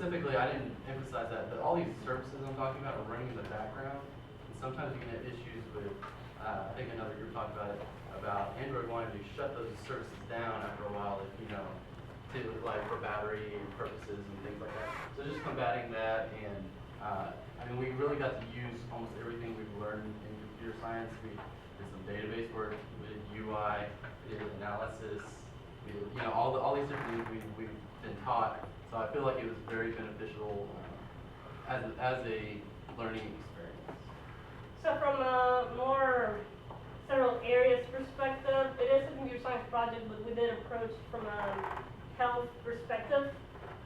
specifically, I didn't emphasize that, but all these services I'm talking about are running in the background. And sometimes you can have issues with, I think another group talked about it, about Android wanting to shut those services down after a while if, you know, to like for battery purposes and things like that. So just combating that, and I mean, we really got to use almost everything we've learned in computer science. We did some database work, we did UI, we did analysis, we did, you know, all these different things we've been taught. So I feel like it was very beneficial as a learning experience. So from a more several areas perspective, it is a computer science project, but we did approach from a health perspective.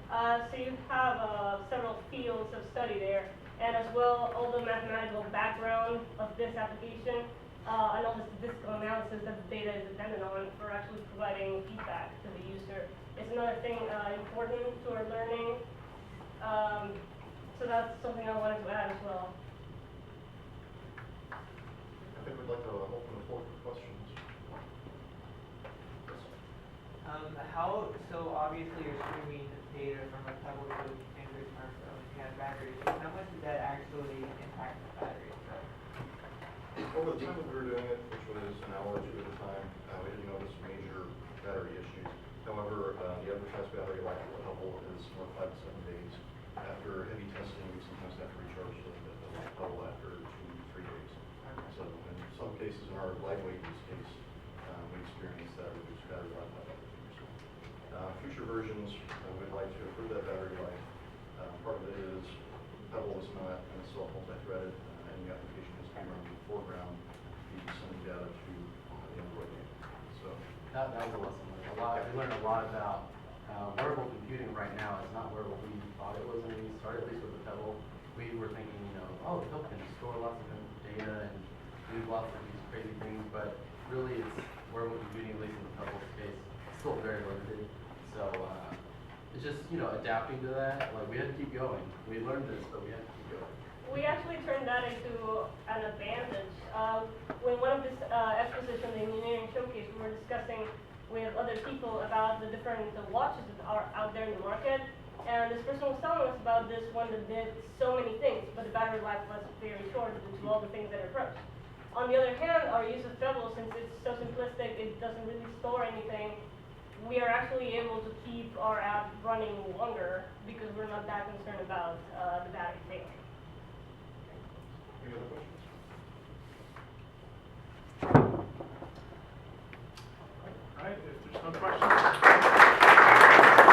So you have several fields of study there, and as well all the mathematical background of this application, and all the statistical analysis that the data is dependent on for actually providing feedback to the user. It's another thing important to our learning. So that's something I wanted to add as well. I think we'd like to open the floor for questions. So obviously you're streaming data from a Pebble to Android smartphone and you have batteries. How much did that actually impact the battery itself? Over the time that we were doing it, which was an hour or two at a time, we didn't notice major battery issues. However, the advertised battery life for Pebble is more 5 to 7 days. After heavy testing, we sometimes have to recharge the Pebble after 2 to 3 days. So in some cases, in our lightweight use case, we experienced that reduced battery life by about 50%. Future versions, we'd like to improve that battery life. Part of it is Pebble is not in itself multi-threaded. Any application has to be running in the foreground, be sending data to the Android game. So That was a lesson learned. We learned a lot about wearable computing right now is not where we thought it was when we started, at least with the Pebble. We were thinking, you know, oh, the Pebble can store lots of data and do lots of these crazy things, but really it's wearable computing, at least in the Pebble case, still very limited. So it's just, you know, adapting to that. Like, we had to keep going. We learned this, but we had to keep going. We actually turned that into an advantage. When one of this exposition, the engineering showcase, we were discussing with other people about the different watches that are out there in the market, and this person was telling us about this one that did so many things, but the battery life was very short due to all the things that it approached. On the other hand, our use of Pebble, since it's so simplistic, it doesn't really store anything, we are actually able to keep our app running longer because we're not that concerned about the battery failing. any other questions? All right, if there's no questions,